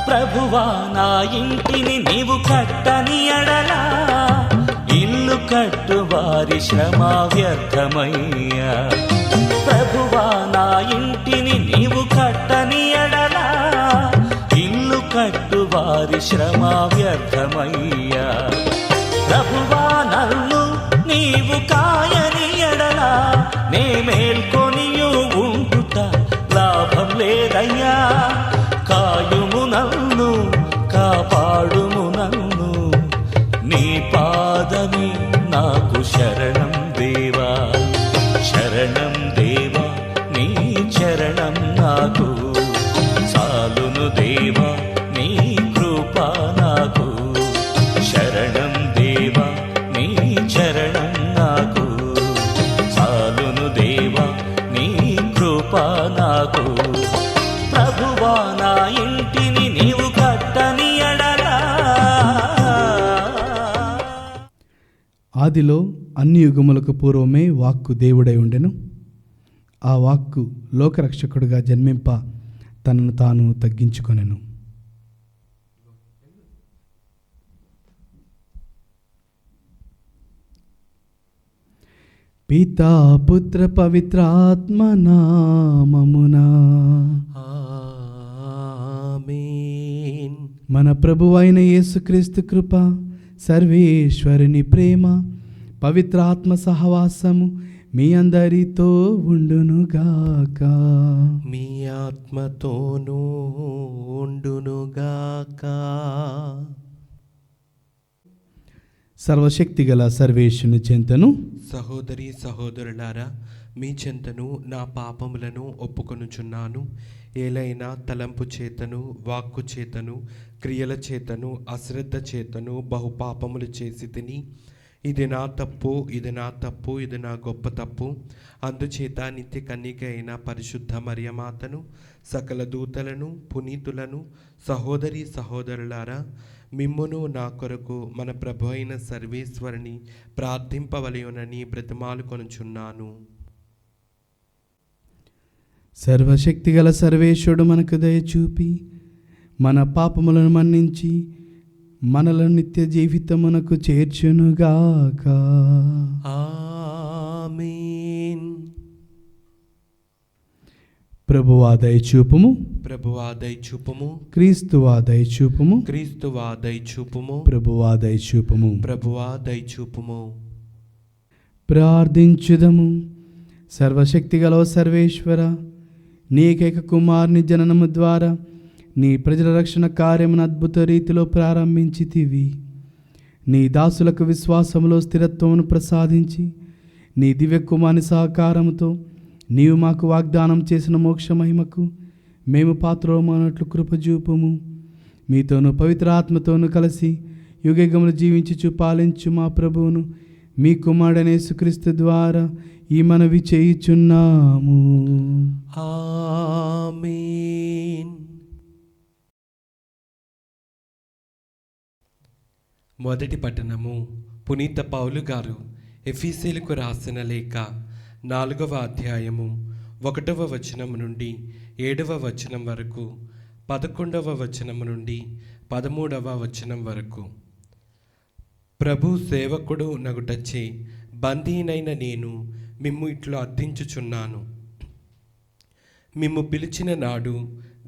ప్రభువా నా ఇంటిని నీవు కట్టని ఎడలా ఇల్లు కట్టు వారి శ్రమ వ్యర్థమయ్యా. ప్రభువా నా ఇంటిని నీవు కట్టని ఎడలా ఇల్లు కట్టు వారి శ్రమ వ్యర్థమయ్యా. ప్రభువా నన్ను నీవు కాయని ఎడలా నే మేల్కొనియు ఉంటుట లాభం లేదయ్యా. కాయుము నన్ను కాపాడుము నన్ను నీ పాదమే నాకు శరణం దేవా. శరణం దేవా నీ చరణం నాకు చాలును దేవా నీ కృప నాకు. శరణం దేవా నీ చరణం నాకు చాలును దేవా నీ కృప నాకు. ప్రభువా నా ఇంటిని నీవు కట్టని ఎడలా. ఆదిలో అన్ని యుగములకు పూర్వమే వాక్కు దేవుడై ఉండెను. ఆ వాక్కు లోకరక్షకుడుగా జన్మింప తనను తాను తగ్గించుకొనెను. పితా పుత్ర పవిత్రాత్మ నామమునా ఆమేన్. మన ప్రభువైన యేసుక్రీస్తు కృప, సర్వేశ్వరుని ప్రేమ, పవిత్రాత్మ సహవాసము మీ అందరితో ఉండునుగాక. మీ ఆత్మతోనూ ఉండునుగాక. సర్వశక్తిగల సర్వేశ్వరుని చెంతను సహోదరి సహోదరులారా, మీ చెంతను నా పాపములను ఒప్పుకొనుచున్నాను. ఏలైనా తలంపు చేతను, వాక్కు చేతను, క్రియల చేతను, అశ్రద్ధ చేతను బహు పాపములు చేసి తిని, ఇది నా తప్పు, ఇది నా తప్పు, ఇది నా గొప్ప తప్పు. అందుచేత నిత్య కన్యక అయిన పరిశుద్ధ మరియమాతను, సకల దూతలను, పునీతులను, సహోదరి సహోదరులారా, మిమ్మును నా కొరకు మన ప్రభు అయిన సర్వేశ్వరుని ప్రార్థింపవలయునని బ్రతిమాలు కొనుచున్నాను. సర్వశక్తిగల సర్వేశ్వరుడు మనకు దయచూపి మన పాపములను మన్నించి మనలను నిత్య జీవితమునకు చేర్చునుగాక. ఆమేన్. ప్రభువా దయచూపుము, ప్రభువా దయచూపుము, క్రీస్తువా దయచూపుము, క్రీస్తువా దయచూపుము, ప్రభువా దయచూపుము. ప్రభువా దయచూపుము. ప్రార్థించుదము. సర్వశక్తిగల సర్వేశ్వర, నీ ఏకైక కుమారుని జననము ద్వారా నీ ప్రజల రక్షణ కార్యమును అద్భుత రీతిలో ప్రారంభించితివి. నీ దాసులకు విశ్వాసములో స్థిరత్వమును ప్రసాదించి నీ దివ్య కుమారుని సహకారముతో నీవు మాకు వాగ్దానం చేసిన మోక్ష మహిమకు మేము పాత్రమన్నట్లు కృపజూపుము. మీతోనూ పవిత్ర ఆత్మతోనూ కలిసి యుగయుగములు జీవించుచు పాలించు మా ప్రభువును మీ కుమారుడైన యేసుక్రీస్తు ద్వారా ఈ మనవి చేయుచున్నాము. ఆమేన్. మొదటి పట్టణము. పునీత పౌలు గారు ఎఫీసీలకు రాసిన లేఖ 4వ అధ్యాయము 1వ వచనం నుండి 7వ వచనం వరకు, 11వ వచనం నుండి 13వ వచనం వరకు. ప్రభు సేవకుడు నగుటచ్చే బందీనైన నేను మిమ్ము ఇట్లు అర్థించుచున్నాను. మిమ్ము పిలిచిన నాడు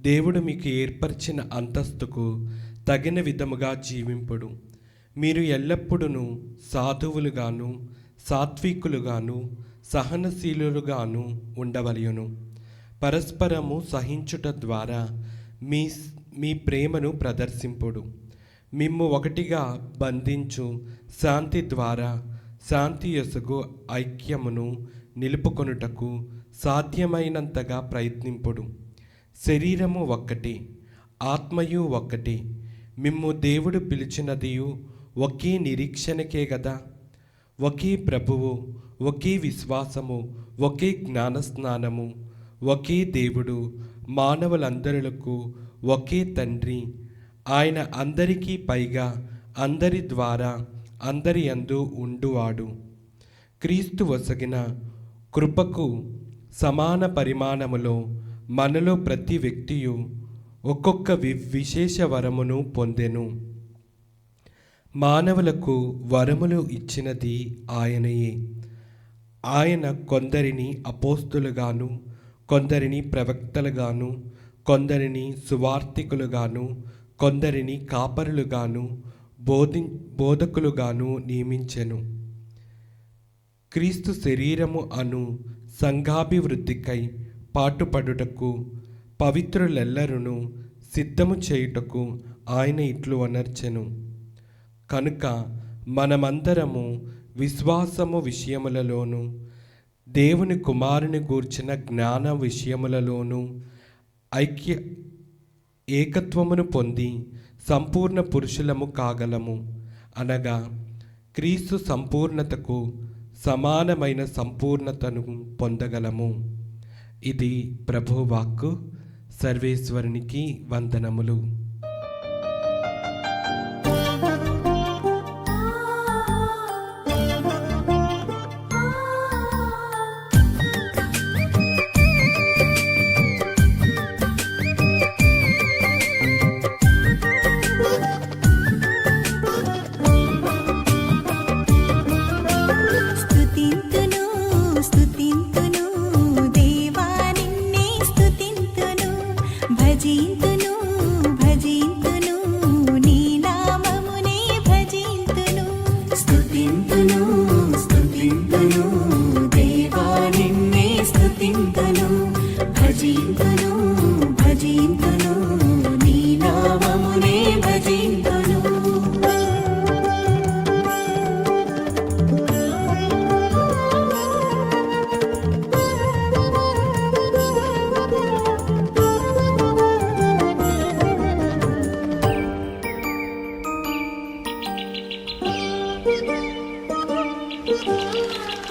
దేవుడు మీకు ఏర్పరిచిన అంతస్తుకు తగిన విధముగా జీవింపుడు. మీరు ఎల్లప్పుడూ సాధువులుగాను సాత్వికులుగాను సహనశీలులుగాను ఉండవలయును. పరస్పరము సహించుట ద్వారా మీ ప్రేమను ప్రదర్శింపుడు. మిమ్ము ఒకటిగా బంధించు శాంతి ద్వారా శాంతి యొసగు ఐక్యమును నిలుపుకొనుటకు సాధ్యమైనంతగా ప్రయత్నింపుడు. శరీరము ఒక్కటి, ఆత్మయు ఒక్కటి. మిమ్ము దేవుడు పిలిచినదియు ఒకే నిరీక్షణకే గదా. ఒకే ప్రభువు, ఒకే విశ్వాసము, ఒకే జ్ఞానస్నానము, ఒకే దేవుడు, మానవులందరులకు ఒకే తండ్రి. ఆయన అందరికీ పైగా అందరి ద్వారా అందరి యందు ఉండువాడు. క్రీస్తు వసగిన కృపకు సమాన పరిమాణములో మనలో ప్రతి వ్యక్తియు ఒక్కొక్క విశేష వరమును పొందెను. మానవులకు వరములు ఇచ్చినది ఆయనయే. ఆయన కొందరిని అపోస్తులుగాను, కొందరిని ప్రవక్తలుగాను, కొందరిని సువార్తికులుగాను, కొందరిని కాపరులుగాను, బోధకులుగాను నియమించెను. క్రీస్తు శరీరము అను సంఘాభివృద్ధికై పాటుపడుటకు పవిత్రులెల్లరును సిద్ధము చేయుటకు ఆయన ఇట్లు అనర్చెను. కనుక మనమందరము విశ్వాసము విషయములలోను దేవుని కుమారుని గూర్చిన జ్ఞాన విషయములలోను ఏకత్వమును పొంది సంపూర్ణ పురుషులము కాగలము. అనగా క్రీస్తు సంపూర్ణతకు సమానమైన సంపూర్ణతను పొందగలము. ఇది ప్రభువాక్కు. సర్వేశ్వరునికి వందనములు.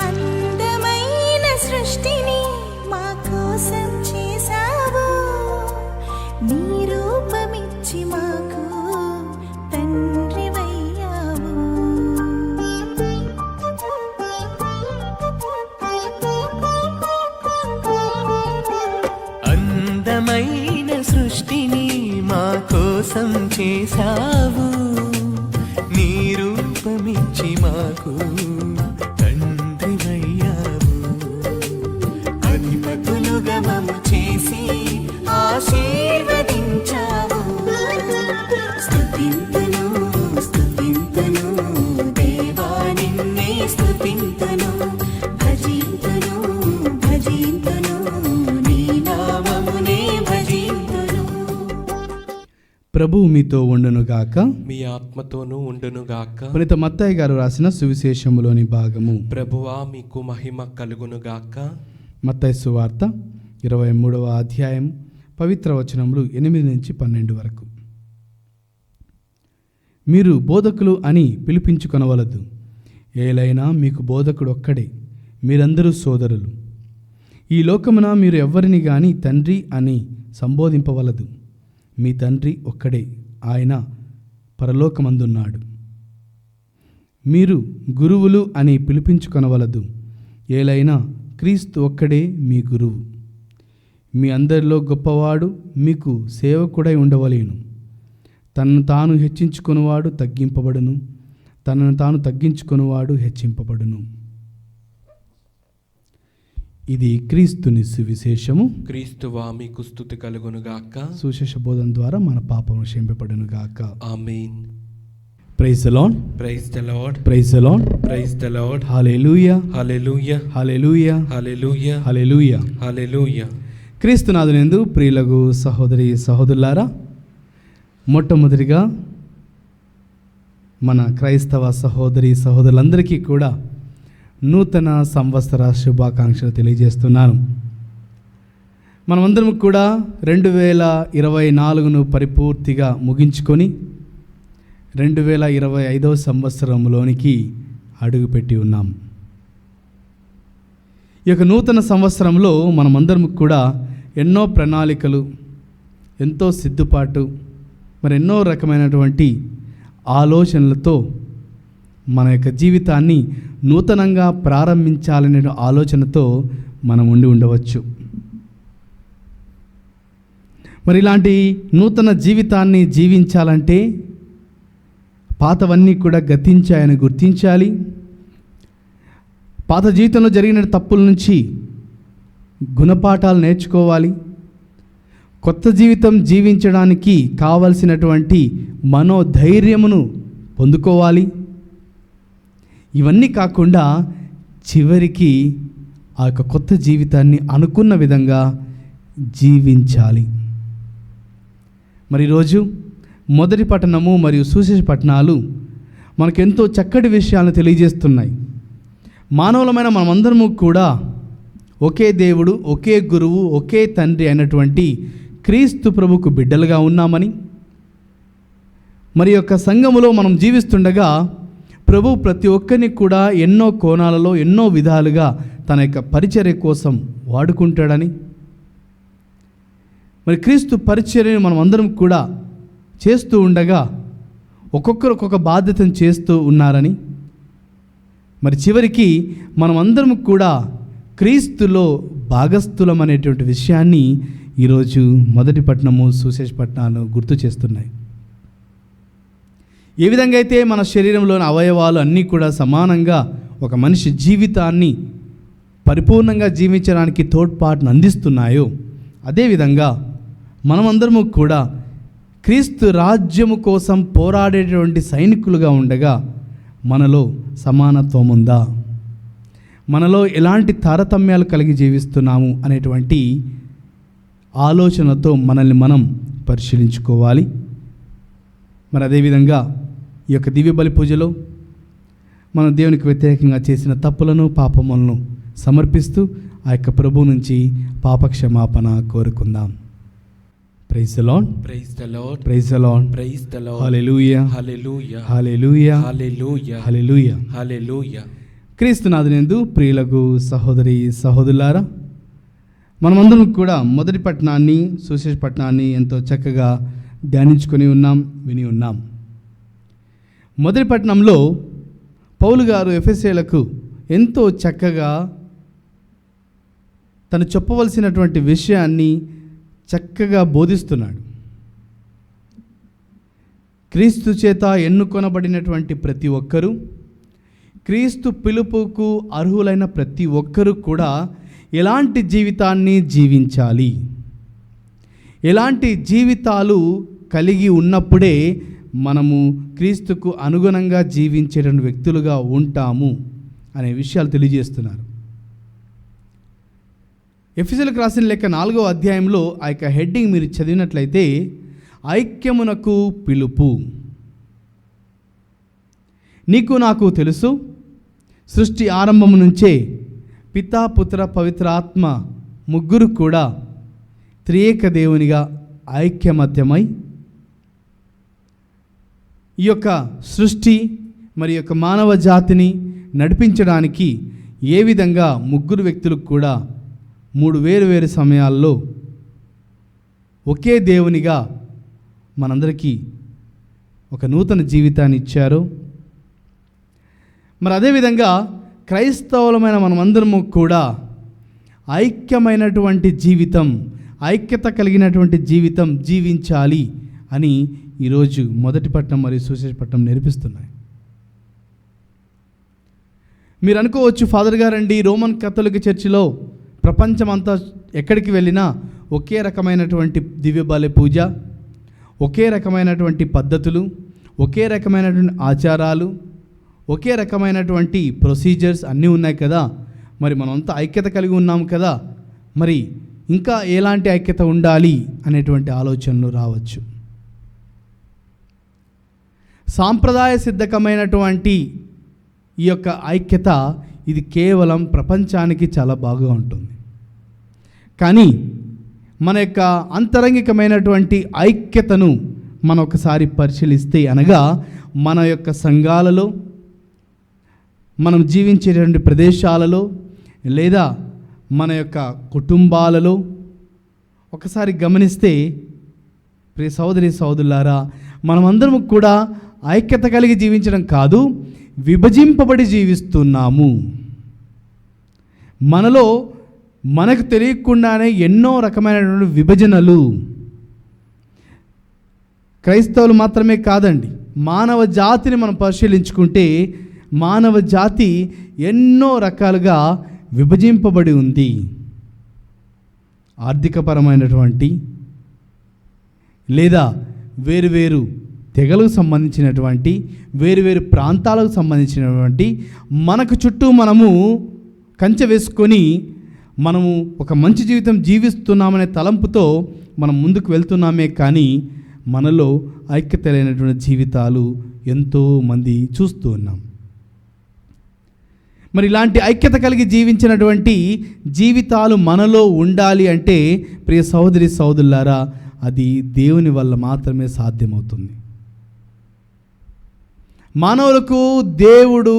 అందమైన సృష్టిని మా కోసం చేసావు, నీ రూపమిచ్చి మాకు తండ్రివయ్యావు. అందమైన సృష్టిని మా కోసం చేసావు, నీ రూపమిచ్చి మాకు తండ్రివయ్యావు. అధిపతులుగా మమ్ము చేసి ఆశీర్వదించావు. స్తుతింతును స్తుతింతును దేవా నిన్నే స్తుతింతును, భజింతును భజింతును నీ నామమునే భజింతును. ప్రభువు మీతో ఉండునుగాక. మీ ఆత్మతోనూ ఉండునుగాక. పునీత మత్తయి గారు రాసిన సువిశేషములోని భాగము. ప్రభువా మీకు మహిమ కలుగునుగాక. మత్తయి సువార్త 23వ అధ్యాయం పవిత్ర వచనములు 8 నుంచి 12 వరకు. మీరు బోధకులు అని పిలిపించుకొనవలదు, ఏలైనా మీకు బోధకుడు ఒక్కడే, మీరందరూ సోదరులు. ఈ లోకమున మీరు ఎవ్వరిని గాని తండ్రి అని సంబోధింపవలదు. మీ తండ్రి ఒక్కడే, ఆయన పరలోకమందున్నాడు. మీరు గురువులు అని పిలిపించుకొనవలదు. ఏలైనా క్రీస్తు ఒక్కడే మీ గురువు. మీ అందరిలో గొప్పవాడు మీకు సేవకుడై ఉండవలేను. తనను తాను హెచ్చించుకొనువాడు తగ్గింపబడును, తనను తాను తగ్గించుకొనువాడు హెచ్చింపబడును. ఇది క్రీస్తుని సువిశేషము. క్రీస్తువా మీకు స్తుతి కలుగునుగాక. సుశేష బోధన ద్వారా మన పాపము క్షమింపబడునుగాక. ఆమేన్. Praise the Lord, praise the Lord, praise the Lord, praise the Lord. హల్లెలూయా, హల్లెలూయా, హల్లెలూయా, హల్లెలూయా, హల్లెలూయా. హల్లెలూయా. క్రీస్తునాథునందు ప్రియులకు సహోదరి సహోదరులారా, మొట్టమొదటిగా మన క్రైస్తవ సహోదరి సహోదరులందరికీ కూడా నూతన సంవత్సర శుభాకాంక్షలు తెలియజేస్తున్నాను. మనమందరం కూడా 2024ను పరిపూర్తిగా ముగించుకొని 2025వ సంవత్సరంలోనికి అడుగుపెట్టి ఉన్నాం. ఈ యొక్క నూతన సంవత్సరంలో మనమందరం కూడా ఎన్నో ప్రణాళికలు, ఎంతో సిద్ధపాటు, మరి ఎన్నో రకమైనటువంటి ఆలోచనలతో మన యొక్క జీవితాన్ని నూతనంగా ప్రారంభించాలనే ఆలోచనతో మనం ఉండి ఉండవచ్చు. మరి ఇలాంటి నూతన జీవితాన్ని జీవించాలంటే పాతవన్నీ కూడా గతించాయని గుర్తించాలి. పాత జీవితంలో జరిగిన తప్పుల నుంచి గుణపాఠాలు నేర్చుకోవాలి. కొత్త జీవితం జీవించడానికి కావలసినటువంటి మనోధైర్యమును పొందుకోవాలి. ఇవన్నీ కాకుండా చివరికి ఆ యొక్క కొత్త జీవితాన్ని అనుకున్న విధంగా జీవించాలి. మరి ఈరోజు మొదటి పట్టణము మరియు సువిశేష పట్టణాలు మనకెంతో చక్కటి విషయాలను తెలియజేస్తున్నాయి. మానవులమైన మనమందరము కూడా ఒకే దేవుడు, ఒకే గురువు, ఒకే తండ్రి అయినటువంటి క్రీస్తు ప్రభుకు బిడ్డలుగా ఉన్నామని, మరి యొక్క సంఘములో మనం జీవిస్తుండగా ప్రభు ప్రతి ఒక్కరిని కూడా ఎన్నో కోణాలలో ఎన్నో విధాలుగా తన యొక్క పరిచర్య కోసం వాడుకుంటాడని, మరి క్రీస్తు పరిచర్యను మనం అందరం కూడా చేస్తూ ఉండగా ఒక్కొక్కరు ఒక్కొక్క బాధ్యతను చేస్తూ ఉన్నారని, మరి చివరికి మనం అందరం కూడా క్రీస్తులో భాగస్థులం అనేటువంటి విషయాన్ని ఈరోజు మొదటి పట్టణము సువిశేష పట్టణాలు గుర్తు చేస్తున్నాయి. ఏ విధంగా అయితే మన శరీరంలోని అవయవాలు అన్నీ కూడా సమానంగా ఒక మనిషి జీవితాన్ని పరిపూర్ణంగా జీవించడానికి తోడ్పాటును అందిస్తున్నాయో, అదేవిధంగా మనమందరము కూడా క్రీస్తు రాజ్యము కోసం పోరాడేటువంటి సైనికులుగా ఉండగా మనలో సమానత్వం ఉందా, మనలో ఎలాంటి తారతమ్యాలు కలిగి జీవిస్తున్నాము అనేటువంటి ఆలోచనతో మనల్ని మనం పరిశీలించుకోవాలి. మరి అదేవిధంగా ఈ యొక్క దివ్య బలి పూజలో మనం దేవునికి వ్యతిరేకంగా చేసిన తప్పులను పాపములను సమర్పిస్తూ ఆ యొక్క ప్రభువు నుంచి పాపక్షమాపణ కోరుకుందాం. Praise the Lord, praise the Lord, praise the Lord, praise the Lord. హల్లెలూయా, హల్లెలూయా, హల్లెలూయా, హల్లెలూయా, హల్లెలూయా. హల్లెలూయా. క్రీస్తునాథునందు ప్రియులకు సహోదరి సహోదరులారా, మనమందరం కూడా మొదటి పట్టణాన్ని సువిశేష పట్టణాన్ని ఎంతో చక్కగా ధ్యానించుకొని ఉన్నాం, విని ఉన్నాం. మొదటి పట్టణంలో పౌలు గారు ఎఫెసీయులకు ఎంతో చక్కగా తను చెప్పవలసినటువంటి విషయాన్ని చక్కగా బోధిస్తున్నాడు. క్రీస్తు చేత ఎన్నుకొనబడినటువంటి ప్రతి ఒక్కరూ, క్రీస్తు పిలుపుకు అర్హులైన ప్రతి ఒక్కరూ కూడా ఎలాంటి జీవితాన్ని జీవించాలి, ఎలాంటి జీవితాలు కలిగి ఉన్నప్పుడే మనము క్రీస్తుకు అనుగుణంగా జీవించేటువంటి వ్యక్తులుగా ఉంటాము అనే విషయాలు తెలియజేస్తున్నారు. ఎఫెసీయులకు రాసిన లేఖ 4వ అధ్యాయంలో ఆ యొక్క హెడ్డింగ్ మీరు చదివినట్లయితే, ఐక్యమునకు పిలుపు. నీకు నాకు తెలుసు, సృష్టి ఆరంభం నుంచే పితా పుత్ర పవిత్ర ఆత్మ ముగ్గురు కూడా త్రియేక దేవునిగా ఐక్యమత్యమై ఈ యొక్క సృష్టి మరి యొక్క మానవ జాతిని నడిపించడానికి ఏ విధంగా ముగ్గురు వ్యక్తులకు కూడా 3 వేరు సమయాల్లో ఒకే దేవునిగా మనందరికీ ఒక నూతన జీవితాన్ని ఇచ్చారు. మరి అదేవిధంగా క్రైస్తవులమైన మనమందరము కూడా ఐక్యమైనటువంటి జీవితం, ఐక్యత కలిగినటువంటి జీవితం జీవించాలి అని ఈరోజు మొదటి పట్టణం మరియు సువిశేష పట్టణం నేర్పిస్తున్నాయి. మీరు అనుకోవచ్చు, ఫాదర్ గారండి రోమన్ కథోలిక చర్చిలో ప్రపంచమంతా ఎక్కడికి వెళ్ళినా ఒకే రకమైనటువంటి దివ్య బలి పూజ, ఒకే రకమైనటువంటి పద్ధతులు, ఒకే రకమైనటువంటి ఆచారాలు, ఒకే రకమైనటువంటి ప్రొసీజర్స్ అన్నీ ఉన్నాయి కదా, మరి మనమంతా ఐక్యత కలిగి ఉన్నాం కదా, మరి ఇంకా ఎలాంటి ఐక్యత ఉండాలి అనేటువంటి ఆలోచనలు రావచ్చు. సాంప్రదాయ సిద్ధకమైనటువంటి ఈ యొక్క ఐక్యత ఇది కేవలం ప్రపంచానికి చాలా బాగా ఉంటుంది. కానీ మన యొక్క అంతరంగికమైనటువంటి ఐక్యతను మనం ఒకసారి పరిశీలిస్తే, అనగా మన యొక్క సంఘాలలో, మనం జీవించేటువంటి ప్రదేశాలలో, లేదా మన యొక్క కుటుంబాలలో ఒకసారి గమనిస్తే, ప్రియ సోదరి సోదరులారా, మనమందరం కూడా ఐక్యత కలిగి జీవించడం కాదు, విభజింపబడి జీవిస్తున్నాము. మనలో మనకు తెలియకుండానే ఎన్నో రకమైనటువంటి విభజనలు, క్రైస్తవులు మాత్రమే కాదండి, మానవ జాతిని మనం పరిశీలించుకుంటే మానవ జాతి ఎన్నో రకాలుగా విభజింపబడి ఉంది. ఆర్థికపరమైనటువంటి లేదా వేరువేరు తెగలకు సంబంధించినటువంటి, వేరువేరు ప్రాంతాలకు సంబంధించినటువంటి, మనకు చుట్టూ మనము కంచె వేసుకొని మనము ఒక మంచి జీవితం జీవిస్తున్నామనే తలంపుతో మనం ముందుకు వెళ్తున్నామే, కానీ మనలో ఐక్యత లేనటువంటి జీవితాలు ఎంతోమంది చూస్తూ ఉన్నాం. మరి ఇలాంటి ఐక్యత కలిగి జీవించినటువంటి జీవితాలు మనలో ఉండాలి అంటే, ప్రియ సహోదరి సహోదరులారా, అది దేవుని వల్ల మాత్రమే సాధ్యమవుతుంది. మానవులకు దేవుడు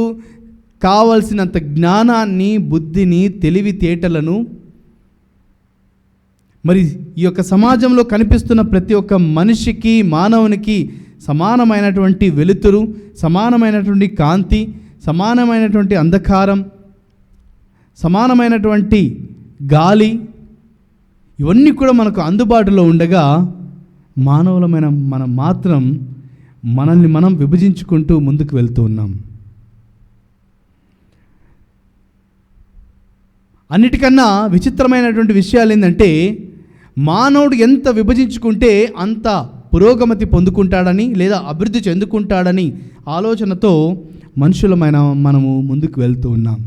కావలసినంత జ్ఞానాన్ని, బుద్ధిని, తెలివితేటలను, మరి ఈ యొక్క సమాజంలో కనిపిస్తున్న ప్రతి ఒక్క మనిషికి, మానవునికి సమానమైనటువంటి వెలుతురు, సమానమైనటువంటి కాంతి, సమానమైనటువంటి అంధకారం, సమానమైనటువంటి గాలి, ఇవన్నీ కూడా మనకు అందుబాటులో ఉండగా, మానవులమైన మనం మాత్రం మనల్ని మనం విభజించుకుంటూ ముందుకు వెళ్తూ ఉన్నాం. అన్నిటికన్నా విచిత్రమైనటువంటి విషయాలు ఏంటంటే, మానవుడు ఎంత విభజించుకుంటే అంత పురోగమతి పొందుకుంటాడని, లేదా అభివృద్ధి చెందుకుంటాడని ఆలోచనతో మనుషులమైన మనము ముందుకు వెళ్తూ ఉన్నాం.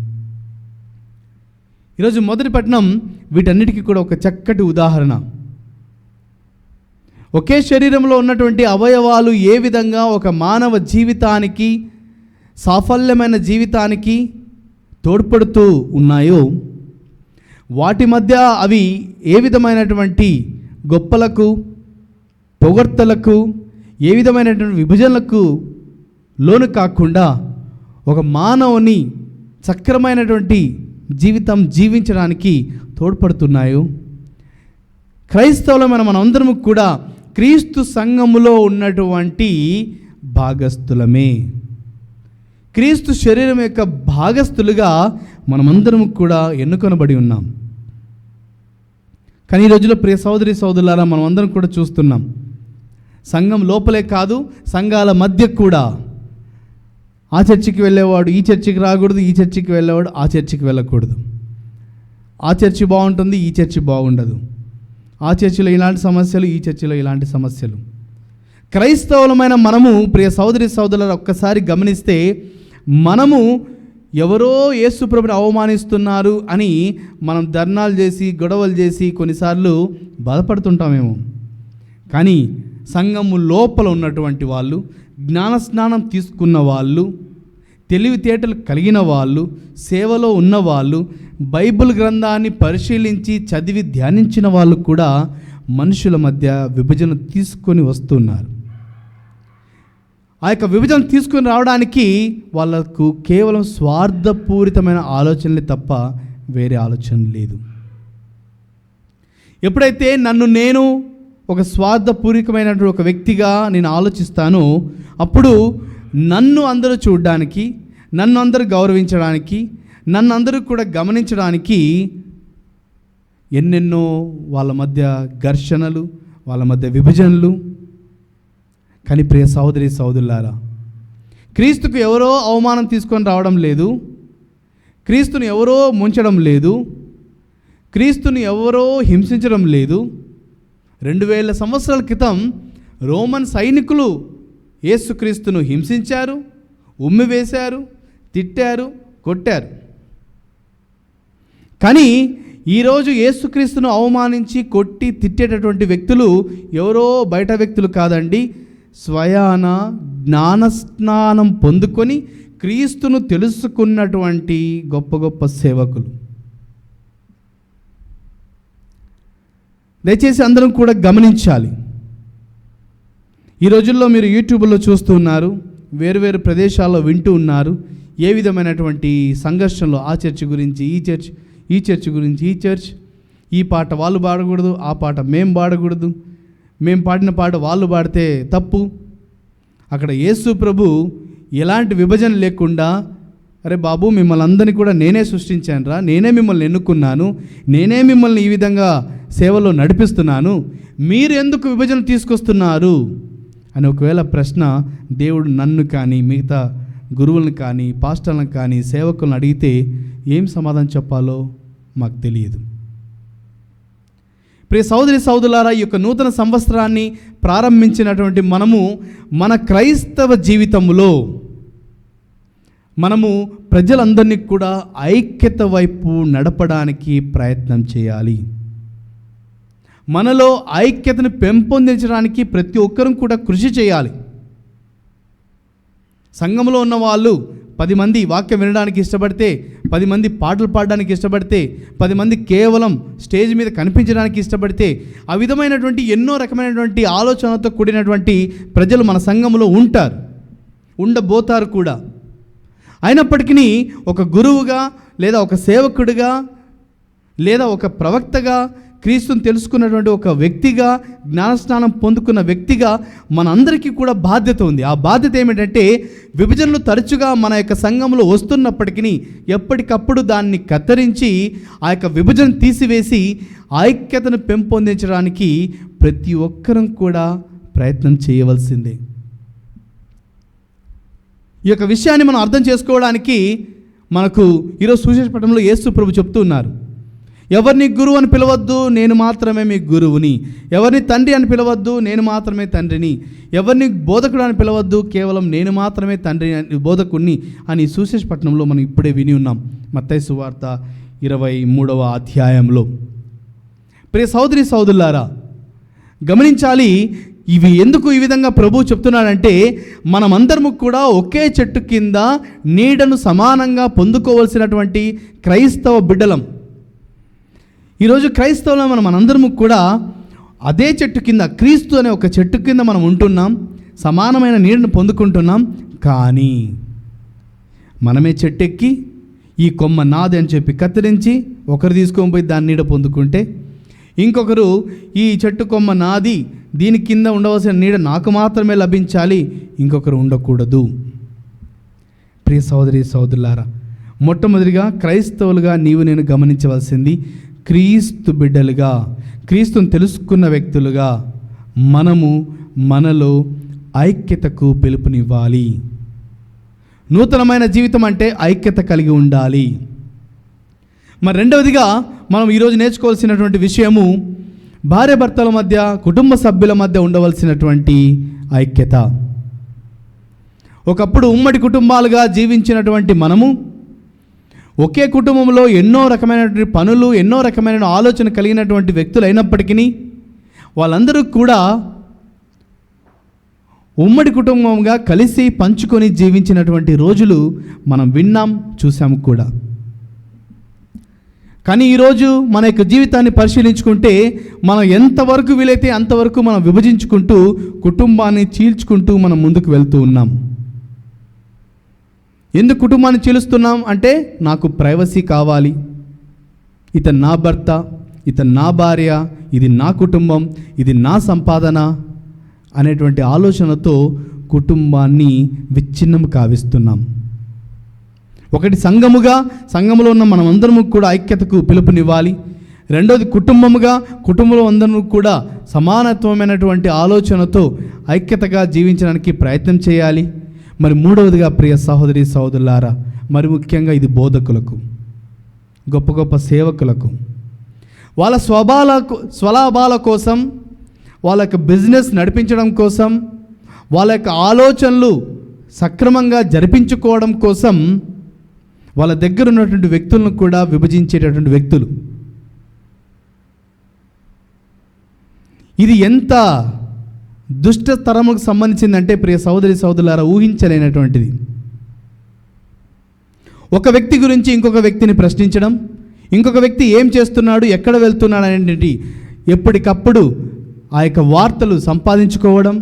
ఈరోజు మొదటి పట్టణం వీటన్నిటికీ కూడా ఒక చక్కటి ఉదాహరణ. ఒకే శరీరంలో ఉన్నటువంటి అవయవాలు ఏ విధంగా ఒక మానవ జీవితానికి, సాఫల్యమైన జీవితానికి తోడ్పడుతూ ఉన్నాయో, వాటి మధ్య అవి ఏ విధమైనటువంటి గొప్పలకు, పొగడ్తలకు, ఏ విధమైనటువంటి విభజనలకు లోను కాకుండా ఒక మానవుని సక్రమైనటువంటి జీవితం జీవించడానికి తోడ్పడుతున్నాయో, క్రైస్తవులమైన మనందరము కూడా క్రీస్తు సంఘములో ఉన్నటువంటి భాగస్థులమే. క్రీస్తు శరీరం యొక్క భాగస్థులుగా మనమందరం కూడా ఎన్నుకొనబడి ఉన్నాం. కానీ ఈ రోజులో ప్రియ సోదరి సోదరులారా, మనమందరం కూడా చూస్తున్నాం, సంఘం లోపలే కాదు, సంఘాల మధ్య కూడా ఆ చర్చికి వెళ్ళేవాడు ఈ చర్చికి రాకూడదు, ఈ చర్చికి వెళ్ళేవాడు ఆ చర్చికి వెళ్ళకూడదు, ఆ చర్చి బాగుంటుంది ఈ చర్చి బాగుండదు, ఆ చర్చిలో ఇలాంటి సమస్యలు ఈ చర్చిలో ఇలాంటి సమస్యలు. క్రైస్తవులమైన మనము ప్రియ సోదరి సోదరులు ఒక్కసారి గమనిస్తే, మనము ఎవరో యేసు ప్రభుని అవమానిస్తున్నారు అని మనం ధర్నాలు చేసి, గొడవలు చేసి కొన్నిసార్లు బాధపడుతుంటామేమో. కానీ సంఘము లోపల ఉన్నటువంటి వాళ్ళు, జ్ఞానస్నానం తీసుకున్న వాళ్ళు, తెలివితేటలు కలిగిన వాళ్ళు, సేవలో ఉన్నవాళ్ళు, బైబిల్ గ్రంథాన్ని పరిశీలించి చదివి ధ్యానించిన వాళ్ళు కూడా మనుషుల మధ్య విభజన తీసుకొని వస్తున్నారు. ఆ యొక్క విభజన తీసుకొని రావడానికి వాళ్ళకు కేవలం స్వార్థపూరితమైన ఆలోచనలే తప్ప వేరే ఆలోచన లేదు. ఎప్పుడైతే నన్ను నేను ఒక స్వార్థపూరితమైనటువంటి ఒక వ్యక్తిగా నేను ఆలోచిస్తానో, అప్పుడు నన్ను అందరూ చూడడానికి, నన్ను అందరూ గౌరవించడానికి, నన్ను అందరూ కూడా గమనించడానికి ఎన్నెన్నో వాళ్ళ మధ్య ఘర్షణలు, వాళ్ళ మధ్య విభజనలు. కానీ ప్రియ సహోదరి సహోదరులారా, క్రీస్తుకు ఎవరో అవమానం తీసుకొని రావడం లేదు, క్రీస్తుని ఎవరో ముంచడం లేదు, క్రీస్తుని ఎవరో హింసించడం లేదు. 2000 సంవత్సరాల క్రితం రోమన్ సైనికులు యేసుక్రీస్తును హింసించారు, ఉమ్మివేశారు, తిట్టారు, కొట్టారు. కానీ ఈరోజు యేసుక్రీస్తును అవమానించి కొట్టి తిట్టేటటువంటి వ్యక్తులు ఎవరో బయట వ్యక్తులు కాదండి, స్వయాన జ్ఞానస్నానం పొందుకొని క్రీస్తును తెలుసుకున్నటువంటి గొప్ప గొప్ప సేవకులు. దయచేసి అందరం కూడా గమనించాలి. ఈ రోజుల్లో మీరు యూట్యూబ్లో చూస్తూ ఉన్నారు, వేరువేరు ప్రదేశాల్లో వింటూ ఉన్నారు, ఏ విధమైనటువంటి సంఘర్షణలు ఆ చర్చ్ గురించి ఈ చర్చ్, ఈ చర్చ్ గురించి ఈ చర్చ్, ఈ పాట వాళ్ళు పాడకూడదు, ఆ పాట మేము పాడకూడదు, మేము పాడిన పాట వాళ్ళు పాడితే తప్పు. అక్కడ యేసు ప్రభు ఎలాంటి విభజన లేకుండా, అరే బాబు మిమ్మల్ని అందరినీ కూడా నేనే సృష్టించానురా, నేనే మిమ్మల్ని ఎన్నుకున్నాను, నేనే మిమ్మల్ని ఈ విధంగా సేవలో నడిపిస్తున్నాను, మీరు ఎందుకు విభజన తీసుకొస్తున్నారు అని ఒకవేళ ప్రశ్న దేవుడు నన్ను కానీ మిగతా గురువులను కానీ పాస్టర్లను కానీ సేవకులను అడిగితే ఏం సమాధానం చెప్పాలో మాకు తెలియదు. ప్రియ సహోదరి సహోదరులారా, ఈ యొక్క నూతన సంవత్సరాన్ని ప్రారంభించినటువంటి మనము మన క్రైస్తవ జీవితంలో మనము ప్రజలందరినీ కూడా ఐక్యత వైపు నడపడానికి ప్రయత్నం చేయాలి. మనలో ఐక్యతను పెంపొందించడానికి ప్రతి ఒక్కరూ కూడా కృషి చేయాలి. సంఘంలో ఉన్న వాళ్ళు 10 మంది వాక్యం వినడానికి ఇష్టపడితే, 10 మంది పాటలు పాడడానికి ఇష్టపడితే, 10 మంది కేవలం స్టేజ్ మీద కనిపించడానికి ఇష్టపడితే, ఆ విధమైనటువంటి ఎన్నో రకమైనటువంటి ఆలోచనలతో కూడినటువంటి ప్రజలు మన సంఘంలో ఉంటారు, ఉండబోతారు కూడా. అయినప్పటికీ ఒక గురువుగా లేదా ఒక సేవకుడిగా లేదా ఒక ప్రవక్తగా, క్రీస్తుని తెలుసుకున్నటువంటి ఒక వ్యక్తిగా, జ్ఞానస్నానం పొందుకున్న వ్యక్తిగా మనందరికీ కూడా బాధ్యత ఉంది. ఆ బాధ్యత ఏమిటంటే విభజనలు తరచుగా మన యొక్క సంఘంలో వస్తున్నప్పటికీ ఎప్పటికప్పుడు దాన్ని కత్తిరించి ఆ యొక్క విభజన తీసివేసి ఐక్యతను పెంపొందించడానికి ప్రతి ఒక్కరం కూడా ప్రయత్నం చేయవలసిందే. ఈ యొక్క విషయాన్ని మనం అర్థం చేసుకోవడానికి మనకు ఈరోజు సువిశేష పట్టణంలో యేసు ప్రభు చెప్తూ ఉన్నారు, ఎవరిని గురువు అని పిలవద్దు, నేను మాత్రమే మీ గురువుని. ఎవరిని తండ్రి అని పిలవద్దు, నేను మాత్రమే తండ్రిని. ఎవరిని బోధకుడు అని పిలవద్దు, కేవలం నేను మాత్రమే తండ్రి బోధకుడిని అని సువిశేష పట్టణంలో మనం ఇప్పుడే విని ఉన్నాం, మత్తయి సువార్త 23వ అధ్యాయంలో. ప్రియ సహోదరి సహోదరులారా, గమనించాలి, ఇవి ఎందుకు ఈ విధంగా ప్రభువు చెప్తున్నాడంటే మనమందరము కూడా ఒకే చెట్టు కింద నీడను సమానంగా పొందుకోవలసినటువంటి క్రైస్తవ బిడ్డలం. ఈరోజు క్రైస్తవులు మనందరము కూడా అదే చెట్టు కింద, క్రీస్తు అనే ఒక చెట్టు కింద మనం ఉంటున్నాం, సమానమైన నీడను పొందుకుంటున్నాం. కానీ మనమే చెట్టెక్కి ఈ కొమ్మ నాది అని చెప్పి కత్తిరించి ఒకరు తీసుకొని పోయి దాని నీడ పొందుకుంటే, ఇంకొకరు ఈ చెట్టు కొమ్మ నాది, దీని కింద ఉండవలసిన నీడ నాకు మాత్రమే లభించాలి, ఇంకొకరు ఉండకూడదు. ప్రియ సహోదరి సహోదరులారా, మొట్టమొదటిగా క్రైస్తవులుగా నీవు నేను గమనించవలసింది, క్రీస్తు బిడ్డలుగా, క్రీస్తుని తెలుసుకున్న వ్యక్తులుగా మనము మనలో ఐక్యతకు పిలుపునివ్వాలి. నూతనమైన జీవితం అంటే ఐక్యత కలిగి ఉండాలి. మరి రెండవదిగా మనం ఈరోజు నేర్చుకోవాల్సినటువంటి విషయము భార్యాభర్తల మధ్య, కుటుంబ సభ్యుల మధ్య ఉండవలసినటువంటి ఐక్యత. ఒకప్పుడు ఉమ్మడి కుటుంబాలుగా జీవించినటువంటి మనము ఒకే కుటుంబంలో ఎన్నో రకమైనటువంటి పనులు, ఎన్నో రకమైన ఆలోచన కలిగినటువంటి వ్యక్తులు అయినప్పటికీ వాళ్ళందరూ కూడా ఉమ్మడి కుటుంబంగా కలిసి పంచుకొని జీవించినటువంటి రోజులు మనం విన్నాం, చూసాము కూడా. కానీ ఈరోజు మన యొక్క జీవితాన్ని పరిశీలించుకుంటే మనం ఎంతవరకు వీలైతే అంతవరకు మనం విభజించుకుంటూ కుటుంబాన్ని చీల్చుకుంటూ మనం ముందుకు వెళ్తూ ఉన్నాం. ఎందుకు కుటుంబాన్ని చీలుస్తున్నాం అంటే, నాకు ప్రైవసీ కావాలి, ఇతను నా భర్త, ఇతను నా భార్య, ఇది నా కుటుంబం, ఇది నా సంపాదన అనేటువంటి ఆలోచనతో కుటుంబాన్ని విచ్ఛిన్నం కావిస్తున్నాం. ఒకటి సంఘములో ఉన్న మనమందరము కూడా ఐక్యతకు పిలుపునివ్వాలి. రెండోది కుటుంబంలో అందరూ కూడా సమానత్వమైనటువంటి ఆలోచనతో ఐక్యతగా జీవించడానికి ప్రయత్నం చేయాలి. మరి మూడవదిగా ప్రియ సహోదరి సహోదరులారా, మరి ముఖ్యంగా ఇది బోధకులకు, గొప్ప గొప్ప సేవకులకు, వాళ్ళ స్వలాభాల కోసం, వాళ్ళ యొక్క బిజినెస్ నడిపించడం కోసం, వాళ్ళ యొక్క ఆలోచనలు సక్రమంగా జరిపించుకోవడం కోసం వాళ్ళ దగ్గర ఉన్నటువంటి వ్యక్తులను కూడా విభజించేటటువంటి వ్యక్తులు. ఇది ఎంత దుష్ట తరముకు సంబంధించిందంటే ప్రియ సహోదరి సహోదరులారా, ఊహించలేనటువంటిది. ఒక వ్యక్తి గురించి ఇంకొక వ్యక్తిని ప్రశ్నించడం, ఇంకొక వ్యక్తి ఏం చేస్తున్నాడు, ఎక్కడ వెళ్తున్నాడు అనేటువంటి ఎప్పటికప్పుడు ఆ యొక్క వార్తలు సంపాదించుకోవడం,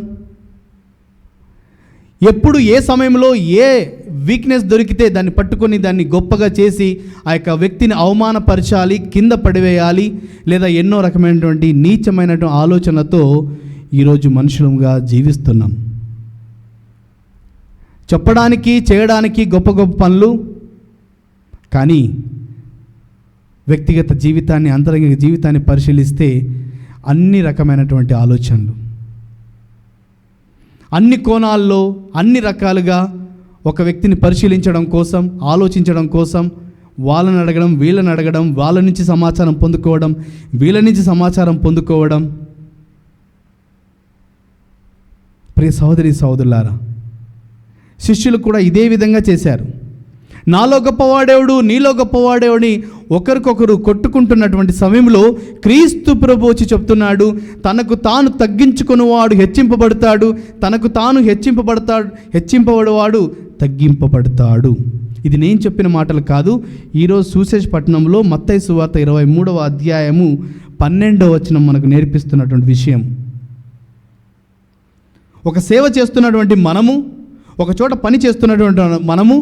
ఎప్పుడు ఏ సమయంలో ఏ వీక్నెస్ దొరికితే దాన్ని పట్టుకొని దాన్ని గొప్పగా చేసి ఆ యొక్క వ్యక్తిని అవమానపరచాలి, కింద పడివేయాలి, లేదా ఎన్నో రకమైనటువంటి నీచమైనటువంటి ఆలోచనలతో ఈరోజు మనుషులుగా జీవిస్తున్నాం. చెప్పడానికి చేయడానికి గొప్ప గొప్ప పనులు, కానీ వ్యక్తిగత జీవితాన్ని, అంతరంగిక జీవితాన్ని పరిశీలిస్తే అన్ని రకమైనటువంటి ఆలోచనలు, అన్ని కోణాల్లో అన్ని రకాలుగా ఒక వ్యక్తిని పరిశీలించడం కోసం, ఆలోచించడం కోసం వాళ్ళని అడగడం, వీళ్ళని అడగడం, వాళ్ళ నుంచి సమాచారం పొందుకోవడం, వీళ్ళ నుంచి సమాచారం పొందుకోవడం. ప్రియ సహోదరి సహోదరులారా, శిష్యులు కూడా ఇదే విధంగా చేశారు. నాలో గొప్పవాడేవుడు, నీలో గొప్పవాడేవుని ఒకరికొకరు కొట్టుకుంటున్నటువంటి సమయంలో క్రీస్తు ప్రభు వచ్చి చెప్తున్నాడు, తనకు తాను తగ్గించుకునేవాడు హెచ్చింపబడతాడు, తనకు తాను హెచ్చింపబడేవాడు తగ్గింపబడతాడు. ఇది నేను చెప్పిన మాటలు కాదు. ఈరోజు సువిశేషపట్నంలో మత్తయి సువార్త 23వ అధ్యాయము 12వ వచనం మనకు నేర్పిస్తున్నటువంటి విషయం. ఒక సేవ చేస్తున్నటువంటి మనము, ఒక చోట పని చేస్తున్నటువంటి మనము,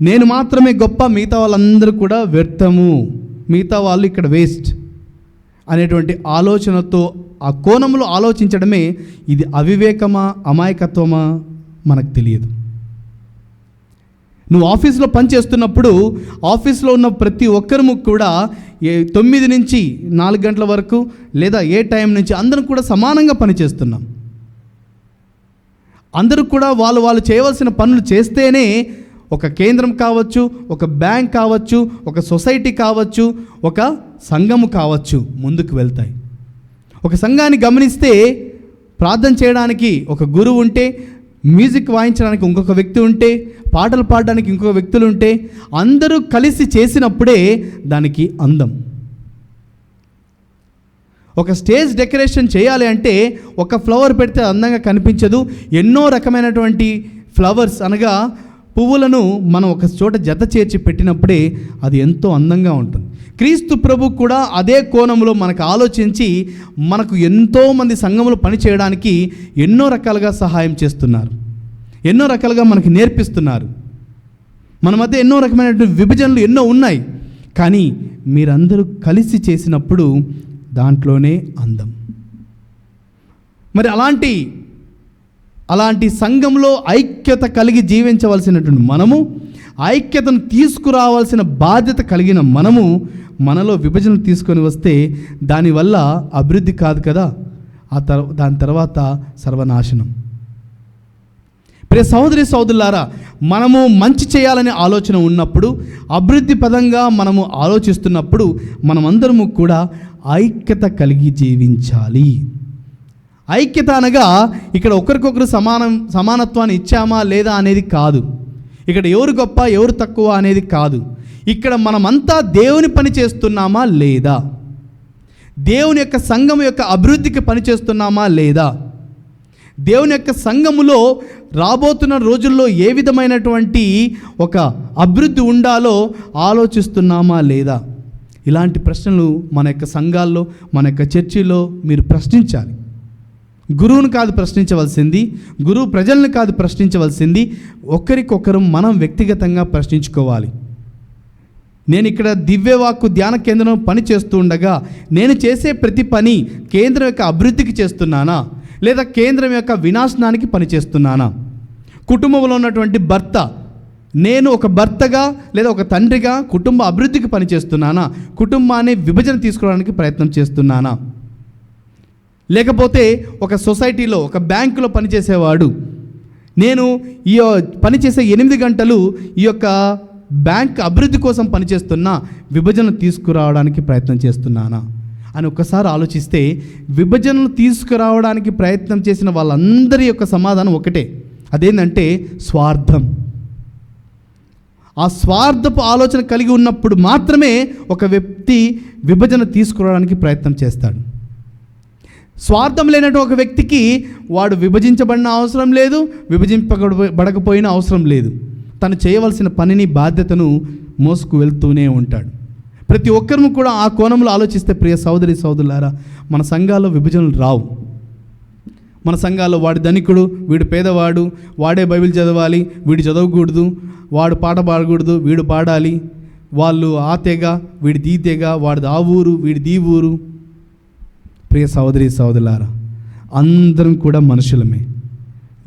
నేను మాత్రమే గొప్ప, మిగతా వాళ్ళందరూ కూడా వ్యర్థము, మిగతా వాళ్ళు ఇక్కడ వేస్ట్ అనేటువంటి ఆలోచనతో ఆ కోణంలో ఆలోచించడమే ఇది అవివేకమా అమాయకత్వమా మనకు తెలియదు. నువ్వు ఆఫీస్లో పని చేస్తున్నప్పుడు ఆఫీస్లో ఉన్న ప్రతి ఒక్కరు కూడా 9 నుంచి 4 గంటల వరకు లేదా ఏ టైం నుంచి అందరం కూడా సమానంగా పనిచేస్తున్నాం. అందరూ కూడా వాళ్ళు చేయవలసిన పనులు చేస్తేనే ఒక కేంద్రం కావచ్చు, ఒక బ్యాంక్ కావచ్చు, ఒక సొసైటీ కావచ్చు, ఒక సంఘము కావచ్చు ముందుకు వెళ్తాయి. ఒక సంఘాన్ని గమనిస్తే ప్రార్థన చేయడానికి ఒక గురువు ఉంటే, మ్యూజిక్ వాయించడానికి ఇంకొక వ్యక్తి ఉంటే, పాటలు పాడడానికి ఇంకొక వ్యక్తులు ఉంటే, అందరూ కలిసి చేసినప్పుడే దానికి అందం. ఒక స్టేజ్ డెకరేషన్ చేయాలి అంటే ఒక ఫ్లవర్ పెడితే అందంగా కనిపించదు. ఎన్నో రకమైనటువంటి ఫ్లవర్స్ అనగా పువ్వులను మనం ఒక చోట జత చేర్చి పెట్టినప్పుడే అది ఎంతో అందంగా ఉంటుంది. క్రీస్తు ప్రభు కూడా అదే కోణంలో మనకు ఆలోచించి మనకు ఎంతోమంది సంఘములు పని చేయడానికి ఎన్నో రకాలుగా సహాయం చేస్తున్నారు, ఎన్నో రకాలుగా మనకి నేర్పిస్తున్నారు. మన మధ్య ఎన్నో రకమైనటువంటి విభజనలు ఎన్నో ఉన్నాయి, కానీ మీరందరూ కలిసి చేసినప్పుడు దాంట్లోనే అందం. మరి అలాంటి సంఘంలో ఐక్యత కలిగి జీవించవలసినటువంటి మనము, ఐక్యతను తీసుకురావాల్సిన బాధ్యత కలిగిన మనము మనలో విభజన తీసుకొని వస్తే దానివల్ల అభివృద్ధి కాదు కదా, దాని తర్వాత సర్వనాశనం. ప్రియ సహోదరి సహోదరులారా, మనము మంచి చేయాలనే ఆలోచన ఉన్నప్పుడు, అభివృద్ధి పదంగా మనము ఆలోచిస్తున్నప్పుడు మనమందరము కూడా ఐక్యత కలిగి జీవించాలి. ఐక్యత అనగా ఇక్కడ ఒకరికొకరు సమానత్వాన్ని ఇచ్చామా లేదా అనేది కాదు. ఇక్కడ ఎవరు గొప్ప ఎవరు తక్కువ అనేది కాదు. ఇక్కడ మనమంతా దేవుని పని చేస్తున్నామా లేదా, దేవుని యొక్క సంఘం యొక్క అభివృద్ధికి పని చేస్తున్నామా లేదా, దేవుని యొక్క సంఘములో రాబోతున్న రోజుల్లో ఏ విధమైనటువంటి ఒక అభివృద్ధి ఉండాలో ఆలోచిస్తున్నామా లేదా. ఇలాంటి ప్రశ్నలు మన యొక్క సంఘాల్లో, మన యొక్క చర్చిలో మీరు ప్రశ్నించాలి. గురువును కాదు ప్రశ్నించవలసింది, గురువు ప్రజలను కాదు ప్రశ్నించవలసింది, ఒకరికొకరు మనం వ్యక్తిగతంగా ప్రశ్నించుకోవాలి. నేను ఇక్కడ దివ్యవాక్కు ధ్యాన కేంద్రం పని చేస్తూ ఉండగా నేను చేసే ప్రతి పని కేంద్రం యొక్క అభివృద్ధికి చేస్తున్నానా లేదా కేంద్రం యొక్క వినాశనానికి పనిచేస్తున్నానా? కుటుంబంలో ఉన్నటువంటి భర్త నేను ఒక భర్తగా లేదా ఒక తండ్రిగా కుటుంబ అభివృద్ధికి పనిచేస్తున్నానా? కుటుంబాన్ని విభజన తీసుకోవడానికి ప్రయత్నం చేస్తున్నానా? లేకపోతే ఒక సొసైటీలో, ఒక బ్యాంకులో పనిచేసేవాడు, నేను ఈ పనిచేసే 8 గంటలు ఈ యొక్క బ్యాంక్ అభివృద్ధి కోసం పనిచేస్తున్నా, విభజన తీసుకురావడానికి ప్రయత్నం చేస్తున్నానా అని ఒక్కసారి ఆలోచిస్తే, విభజనను తీసుకురావడానికి ప్రయత్నం చేసిన వాళ్ళందరి యొక్క సమాధానం ఒకటే, అదేంటంటే స్వార్థం. ఆ స్వార్థపు ఆలోచన కలిగి ఉన్నప్పుడు మాత్రమే ఒక వ్యక్తి విభజన తీసుకురావడానికి ప్రయత్నం చేస్తాడు. స్వార్థం లేనట్టు ఒక వ్యక్తికి వాడు విభజించబడిన అవసరం లేదు, విభజింపబడకపోయిన అవసరం లేదు. తను చేయవలసిన పనిని, బాధ్యతను మోసుకు వెళ్తూనే ఉంటాడు. ప్రతి ఒక్కరూ కూడా ఆ కోణంలో ఆలోచిస్తే, ప్రియ సోదరి సోదరులారా, మన సంఘాల్లో విభజనలు రావు. మన సంఘాల్లో వాడు ధనికుడు, వీడు పేదవాడు, వాడే బైబిల్ చదవాలి, వీడు చదవకూడదు, వాడు పాట పాడకూడదు, వీడు పాడాలి, వాళ్ళు ఆ తెగ, వీడిది ఈ తెగ, వాడిది ఆ ఊరు, వీడిది ఈ ఊరు. ప్రియ సోదరి సోదరులారా, అందరం కూడా మనుషులమే,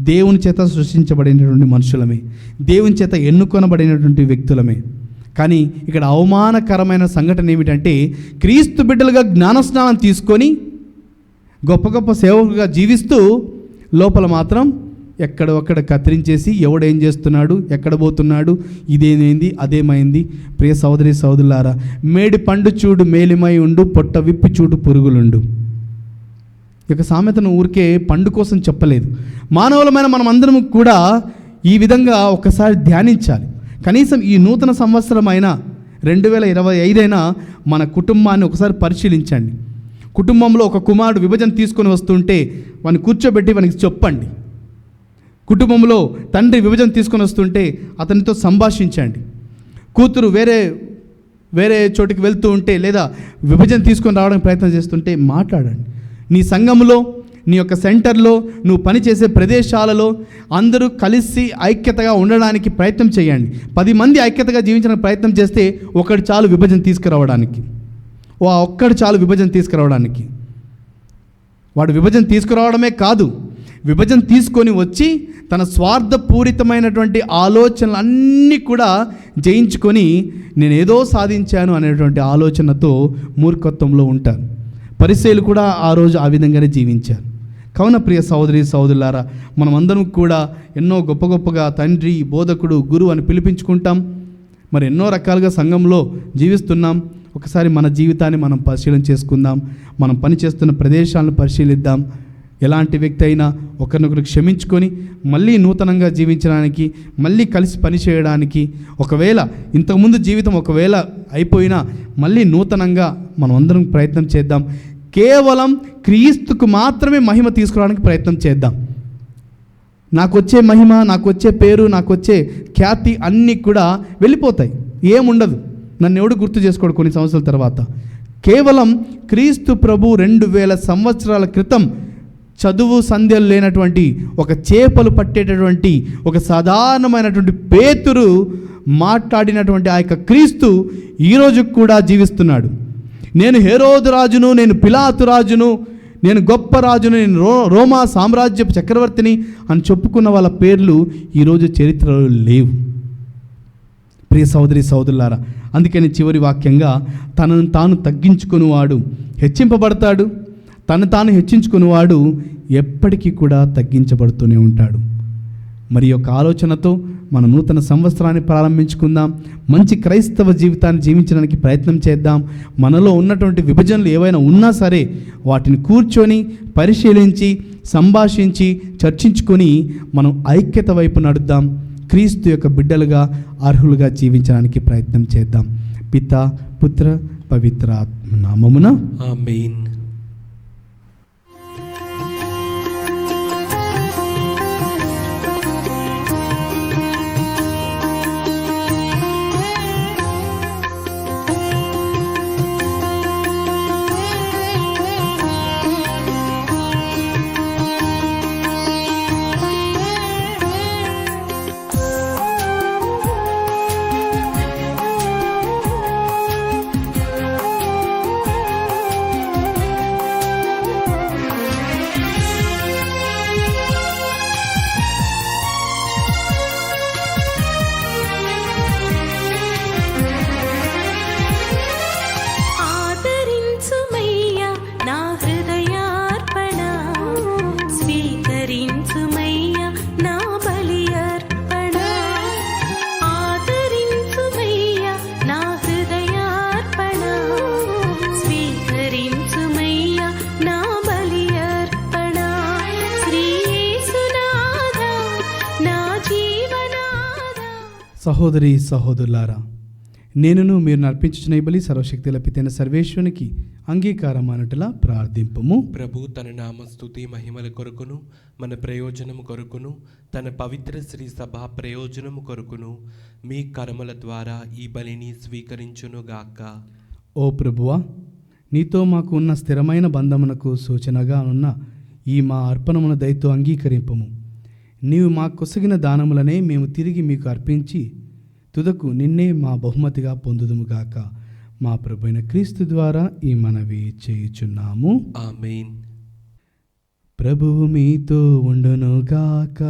దేవుని చేత సృష్టించబడినటువంటి మనుషులమే, దేవుని చేత ఎన్నుకొనబడినటువంటి వ్యక్తులమే. కానీ ఇక్కడ అవమానకరమైన సంఘటన ఏమిటంటే, క్రీస్తు బిడ్డలుగా జ్ఞానస్నానం తీసుకొని గొప్ప గొప్ప సేవకులుగా జీవిస్తూ లోపల మాత్రం ఎక్కడొక్కడ కత్తిరించేసి ఎవడేం చేస్తున్నాడు, ఎక్కడ పోతున్నాడు, ఇదేమైంది, అదేమైంది. ప్రియ సోదరి సోదరులారా, మేడి పండు చూడు మేలిమై ఉండు, పొట్ట విప్పి చూడు పురుగులుండు. ఈ యొక్క సామెతను ఊరికే పండు కోసం చెప్పలేదు. మానవులమైన మనం అందరం కూడా ఈ విధంగా ఒకసారి ధ్యానించాలి. కనీసం ఈ నూతన సంవత్సరం అయినా 2025 అయినా మన కుటుంబాన్ని ఒకసారి పరిశీలించండి. కుటుంబంలో ఒక కుమారుడు విభజన తీసుకొని వస్తుంటే వాడిని కూర్చోబెట్టి వానికి చెప్పండి. కుటుంబంలో తండ్రి విభజన తీసుకొని వస్తుంటే అతనితో సంభాషించండి. కూతురు వేరే చోటికి వెళ్తూ ఉంటే లేదా విభజన తీసుకొని రావడానికి ప్రయత్నం చేస్తుంటే మాట్లాడండి. నీ సంఘంలో, నీ యొక్క సెంటర్లో, నువ్వు పనిచేసే ప్రదేశాలలో అందరూ కలిసి ఐక్యతగా ఉండడానికి ప్రయత్నం చేయండి. 10 మంది ఐక్యతగా జీవించడానికి ప్రయత్నం చేస్తే ఒకడు చాలు విభజన తీసుకురావడానికి. ఒక్కడు చాలు విభజన తీసుకురావడానికి. వాడు విభజన తీసుకురావడమే కాదు, విభజన తీసుకొని వచ్చి తన స్వార్థపూరితమైనటువంటి ఆలోచనలు అన్నీ కూడా జయించుకొని నేనేదో సాధించాను అనేటువంటి ఆలోచనతో మూర్ఖత్వంలో ఉంటారు. పరిసయ్యులు కూడా ఆ రోజు ఆ విధంగానే జీవించారు. కావున ప్రియ సోదరి సోదరులారా, మనమందరం కూడా ఎన్నో గొప్పగా తండ్రి, బోధకుడు, గురువు అని పిలిపించుకుంటాం. మరి ఎన్నో రకాలుగా సంఘంలో జీవిస్తున్నాం. ఒకసారి మన జీవితాన్ని మనం పరిశీలన చేసుకుందాం. మనం పనిచేస్తున్న ప్రదేశాలను పరిశీలిద్దాం. ఎలాంటి వ్యక్తి అయినా ఒకరినొకరు క్షమించుకొని మళ్ళీ నూతనంగా జీవించడానికి, మళ్ళీ కలిసి పని చేయడానికి, ఒకవేళ ఇంతకుముందు జీవితం ఒకవేళ అయిపోయినా మళ్ళీ నూతనంగా మనం అందరం ప్రయత్నం చేద్దాం. కేవలం క్రీస్తుకు మాత్రమే మహిమ తీసుకురావడానికి ప్రయత్నం చేద్దాం. నాకు వచ్చే మహిమ, నాకు వచ్చే పేరు, నాకు వచ్చే ఖ్యాతి అన్నీ కూడా వెళ్ళిపోతాయి, ఏముండదు. నన్ను ఎవడు గుర్తు చేసుకోడు కొన్ని సంవత్సరాల తర్వాత. కేవలం క్రీస్తు ప్రభు 2000 సంవత్సరాల క్రితం చదువు సంధ్యలు లేనటువంటి, ఒక చేపలు పట్టేటటువంటి, ఒక సాధారణమైనటువంటి పేతురు మాట్లాడినటువంటి ఆ యొక్క క్రీస్తు ఈరోజు కూడా జీవిస్తున్నాడు. నేను హేరోదు రాజును, నేను పిలాతు రాజును, నేను గొప్ప రాజును, నేను రోమా సామ్రాజ్యపు చక్రవర్తిని అని చెప్పుకున్న వాళ్ళ పేర్లు ఈరోజు చరిత్రలో లేవు. ప్రియ సోదరి సోదరులారా, అందుకని చివరి వాక్యంగా తనను తాను తగ్గించుకునేవాడు హెచ్చింపబడతాడు, తను తాను హెచ్చించుకునేవాడు ఎప్పటికీ కూడా తగ్గించబడుతూనే ఉంటాడు. మరి యొక్క ఆలోచనతో మన నూతన సంవత్సరాన్ని ప్రారంభించుకుందాం. మంచి క్రైస్తవ జీవితాన్ని జీవించడానికి ప్రయత్నం చేద్దాం. మనలో ఉన్నటువంటి విభజనలు ఏవైనా ఉన్నా సరే వాటిని కూర్చొని పరిశీలించి సంభాషించి చర్చించుకొని మనం ఐక్యత వైపు నడుద్దాం. క్రీస్తు యొక్క బిడ్డలుగా అర్హులుగా జీవించడానికి ప్రయత్నం చేద్దాం. పితా, పుత్ర, పవిత్ర ఆత్మ నామమున ఆమేన్. సహోదరి సహోదరులారా, నేనును మీరు నర్పించుచున్న ఈ బలి సర్వశక్తి లభితైన సర్వేశ్వరునికి అంగీకారం అనటలా ప్రార్థింపము. ప్రభు తన నామ స్తుతి మహిమల కొరకును మన ప్రయోజనము కొరకును తన పవిత్ర శ్రీ సభ ప్రయోజనము కొరకును మీ కర్మల ద్వారా ఈ బలిని స్వీకరించునుగాక. ఓ ప్రభువా, నీతో మాకు ఉన్న స్థిరమైన బంధమునకు సూచనగా ఉన్న ఈ మా అర్పణమును దయతో అంగీకరింపము. నీవు మా కొసగిన దానములనే మేము తిరిగి మీకు అర్పించి తుదకు నిన్నే మా బహుమతిగా పొందుదుముగాక. మా ప్రభువైన క్రీస్తు ద్వారా ఈ మనవి చేయుచున్నాము. ఆమేన్. ప్రభువు మీతో ఉండునుగాక.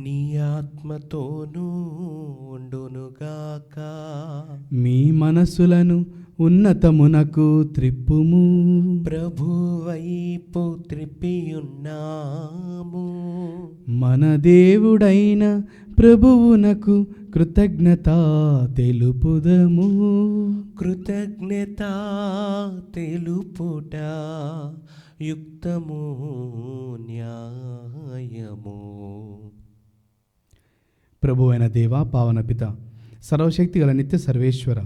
నీ ఆత్మతోనూ ఉండునుగాక. మీ మనసులను ఉన్నతమునకు త్రిప్పుము. ప్రభు వైపు త్రిప్పియున్నాము. మన దేవుడైన ప్రభువునకు కృతజ్ఞత తెలుపుదము. కృతజ్ఞత తెలుపుట యుక్తము న్యాయము. ప్రభువైన దేవా, పావన పిత, సర్వశక్తి గల నిత్య సర్వేశ్వర,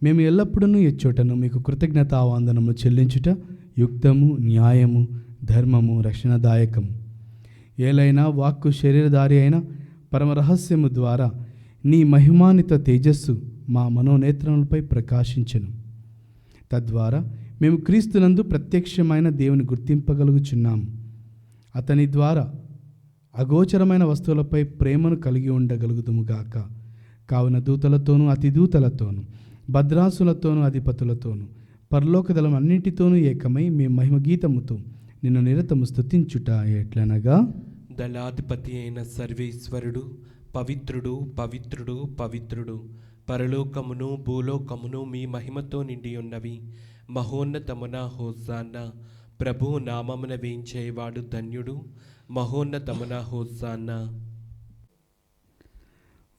మేము ఎల్లప్పుడూ ఎచ్చోటను మీకు కృతజ్ఞతావందనము చెల్లించుట యుక్తము, న్యాయము, ధర్మము, రక్షణదాయకము. ఏలైనా వాక్కు శరీరధారి అయిన పరమరహస్యము ద్వారా నీ మహిమాన్విత తేజస్సు మా మనోనేత్రములపై ప్రకాశించెను. తద్వారా మేము క్రీస్తునందు ప్రత్యక్షమైన దేవుని గుర్తింపగలుగుచున్నాము. అతని ద్వారా అగోచరమైన వస్తువులపై ప్రేమను కలిగి ఉండగలుగుదుముగాక. కావున దూతలతోనూ అతిదూతలతోనూ భద్రాసులతోనూ అధిపతులతోనూ పరలోక దళం అన్నింటితోనూ ఏకమై మేము మహిమ గీతముతో నిన్ను నిరతము స్తుతించుట ఎట్లనగా, దళాధిపతి అయిన సర్వేశ్వరుడు పవిత్రుడు పవిత్రుడు పవిత్రుడు, పరలోకమును భూలోకమును మీ మహిమతో నిండి ఉన్నవి. మహోన్నతమున హోసాన్నా. ప్రభు నామమున వేయించేవాడు ధన్యుడు. మహోన్నతమున హోసాన్నా.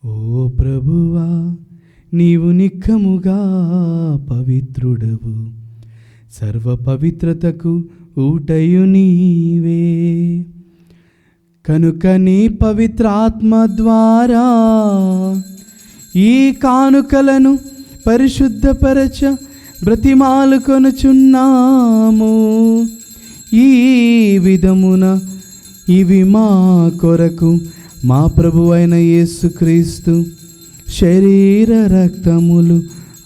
ఓ ప్రభువా, నీవు నిక్కముగా పవిత్రుడవు. సర్వ పవిత్రతకు ఊటయు నీవే. కనుక నీ పవిత్రాత్మ ద్వారా ఈ కానుకలను పరిశుద్ధపరచ బ్రతిమాలుకొనుచున్నాము. ఈ విధమున ఇవి మా కొరకు మా ప్రభువైన యేసుక్రీస్తు శరీర రక్తములు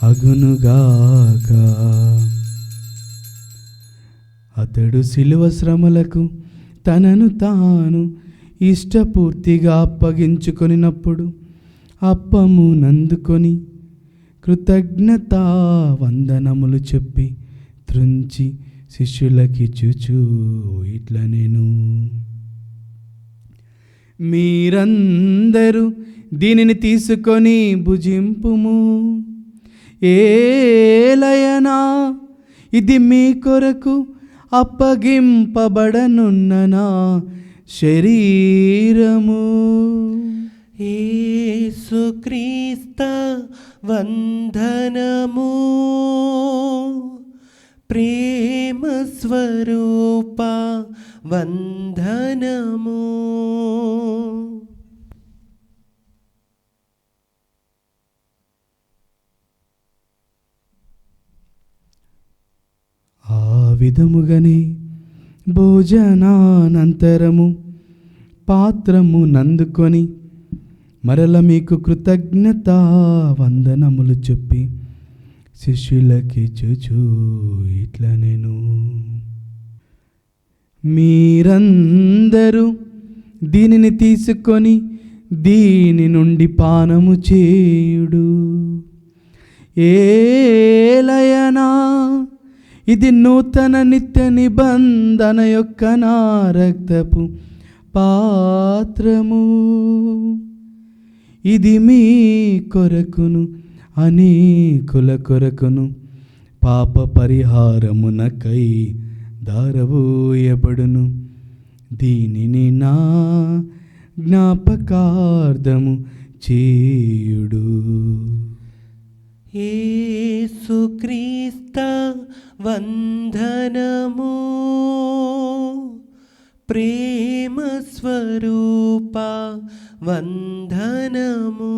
అగునుగాక. అతడు శిలువ శ్రమలకు తనను తాను ఇష్టపూర్తిగా అప్పగించుకొనినప్పుడు అప్పము నందుకొని కృతజ్ఞతా వందనములు చెప్పి త్రుంచి శిష్యులకిచ్చుచు ఇట్లా నేను, మీరందరూ దీనిని తీసుకొని భుజింపుము. ఏలయనా ఇది మీ కొరకు అప్పగింపబడనున్న నా శరీరము. యేసుక్రీస్త వందనము. ప్రేమ స్వరూప వందనము. ఆ విధముగానే భోజనానంతరము పాత్రము నందుకొని మరల మీకు కృతజ్ఞతా వందనములు చెప్పి శిష్యులకిచ్చుచు ఇట్లా నేను, మీరందరూ దీనిని తీసుకొని దీని నుండి పానము చేయుడు. ఏలయనా ఇది నూతన నిత్య నిబంధన యొక్క నా రక్తపు పాత్రము. ఇది మీ కొరకును అనేకుల కొరకును పాప పరిహారమునకై దారవోయబడును. దీనిని నా జ్ఞాపకార్థము చేయుడు. యేసుక్రీస్త వందనము. ప్రేమ స్వరూప వందనము.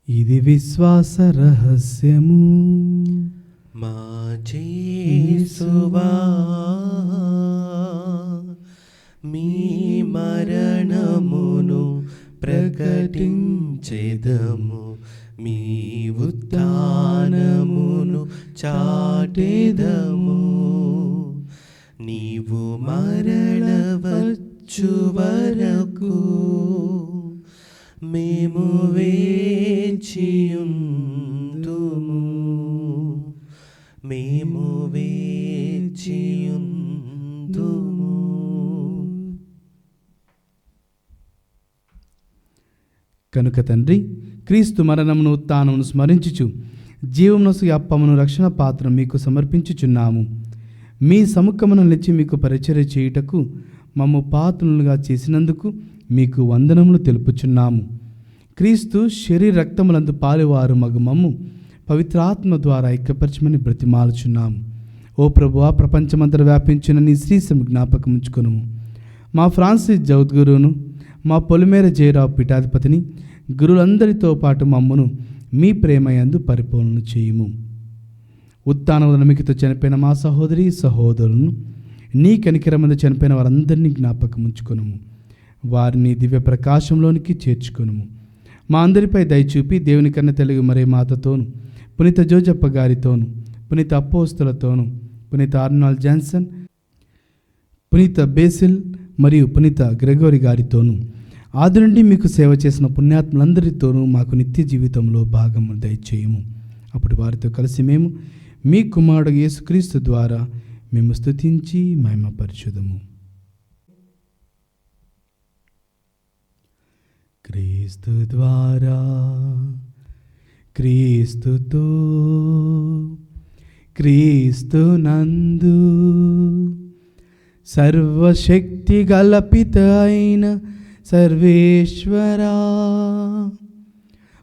ఇది విశ్వాస రహస్యము. మా యేసువా మీ మరణమును ప్రకటించెదము, మీ ఉత్థానమును చాటెదము. నీవు మరలవచ్చు వరకు మేము వేచియుందుము, మేము వేచియుందుము. కనుక తండ్రి, క్రీస్తు మరణమును ఉత్థానమును స్మరించుచు జీవమునసు అప్పమును రక్షణ పాత్ర మీకు సమర్పించుచున్నాము. మీ సముఖమును నిలిచి మీకు పరిచర్య చేయుటకు మమ్ము పాత్రులుగా చేసినందుకు మీకు వందనములు తెలుపుచున్నాము. క్రీస్తు శరీర రక్తములందు పాలువారు మగు మమ్ము పవిత్రాత్మ ద్వారా ఐక్యపరచమని బ్రతిమాలుచున్నాము. ఓ ప్రభువా, ప్రపంచమంతటా వ్యాపించిన నీ శ్రీసము జ్ఞాపకం ఉంచుకొనుము. మా ఫ్రాన్సిస్ జగద్గురువును, మా పొలిమేర జయరావు పీఠాధిపతిని, గురువులందరితో పాటు మమ్మును మీ ప్రేమయందు పరిపూర్ణ చేయుము. ఉత్థాన నమ్మికతో చనిపోయిన మా సహోదరి సహోదరులను, నీ కనికరమందు చనిపోయిన వారందరినీ జ్ఞాపకం ఉంచుకొనుము. వారిని దివ్య ప్రకాశంలోనికి చేర్చుకొనుము. మా అందరిపై దయచూపి దేవుని కన్న తెలుగు మరే మాతతోను, పునీత జోజప్ప గారితోను, పునీత అపోస్తులతోను, పునీత ఆర్నాల్డ్ జాన్సన్, పునీత బేసిల్ మరియు పునీత గ్రెగోరి గారితోను, ఆది నుండి మీకు సేవ చేసిన పుణ్యాత్ములందరితోనూ మాకు నిత్య జీవితంలో భాగము దయచేయము. అప్పుడు వారితో కలిసి మేము మీ కుమారుడు యేసుక్రీస్తు ద్వారా మేము స్తుతించి మహిమపరచుదము. క్రీస్తు ద్వారా, క్రీస్తుతో, క్రీస్తునందు సర్వశక్తి గల పిత అయిన సర్వేశ్వరా,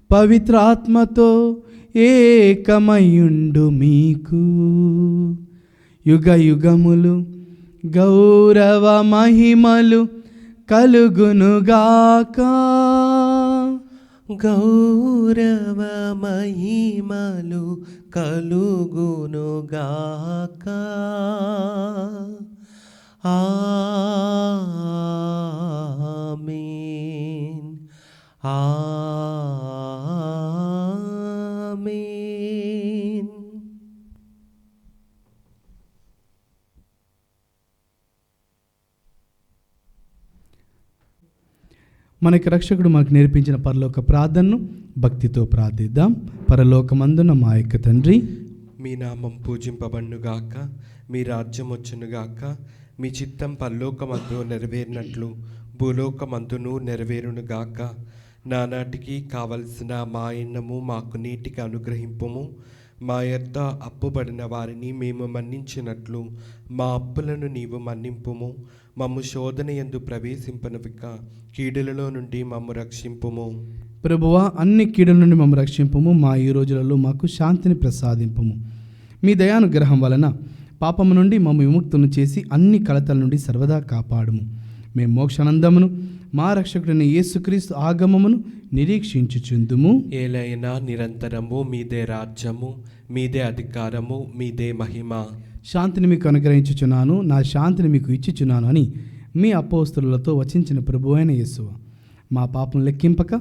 పవిత్రాత్మతో ఏకమయుండు మీకు యుగ యుగములు గౌరవ మహిమలు కలుగునుగాక. గౌరవ మహిమలు కలుగునుగాక. ఆమేన్, ఆమేన్. మనకి రక్షకుడు మనకు నేర్పించిన పరలోక ప్రార్థనను భక్తితో ప్రార్థిద్దాం. పరలోకమందున మా యొక్క తండ్రి, మీ నామం పూజింపబడునుగాక, మీ రాజ్యం వచ్చునుగాక, మీ చిత్తం పరలోకమందు నెరవేరినట్లు భూలోకమందును నెరవేరునుగాక. నానాటికి కావలసిన మా అన్నము మాకు నీటికి అనుగ్రహింపుము. మా యొద్ద అప్పుబడిన వారిని మేము మన్నించినట్లు మా అప్పులను నీవు మన్నింపుము. మమ్ము శోధన యందు ప్రవేశింపనివ్వక కీడులలో నుండి మమ్ము రక్షింపుము. ప్రభువా, అన్ని కీడుల నుండి మమ్మ రక్షింపము. మా ఈ రోజులలో మాకు శాంతిని ప్రసాదింపము. మీ దయానుగ్రహం వలన పాపము నుండి మమ్మ విముక్తులను చేసి అన్ని కలతల నుండి సర్వదా కాపాడుము. మేము మోక్షానందమును మా రక్షకుడైన యేసుక్రీస్తు ఆగమమును నిరీక్షించుచుందుము. ఏలైనా నిరంతరము మీదే రాజ్యము, మీదే అధికారము, మీదే మహిమ. శాంతిని మీకు అనుగ్రహించుచున్నాను, నా శాంతిని మీకు ఇచ్చుచున్నాను అని మీ అపోస్తలులతో వచించిన ప్రభు అయిన యేసువా, మా పాపం లెక్కింపక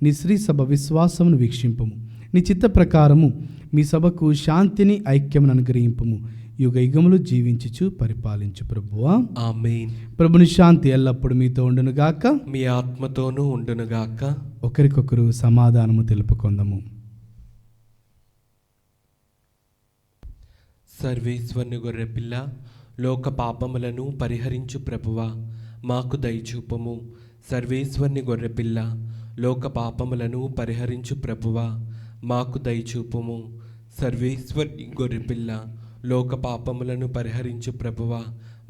నీ శ్రీ సభ విశ్వాసమును వీక్షింపము. నీ చిత్త ప్రకారము మీ సభకు శాంతిని ఐక్యమును అనుగ్రహింపము. యుగ యుగములు జీవించుచు పరిపాలించు ప్రభువా. ఆమేన్. ప్రభుని శాంతి ఎల్లప్పుడు మీతో ఉండునుగాక, మీ ఆత్మతోనూ ఉండునుగాక. ఒకరికొకరు సమాధానము తెలుపుకొందము. సర్వేశ్వరుని గొర్రెపిల్ల, లోక పాపములను పరిహరించు ప్రభువా, మాకు దయచూపము. సర్వేశ్వరుని గొర్రెపిల్ల, లోక పాపములను పరిహరించు ప్రభువా, మాకు దయచూపము. సర్వేశ్వరుని గొర్రెపిల్ల, లోక పాపములను పరిహరించు ప్రభువా,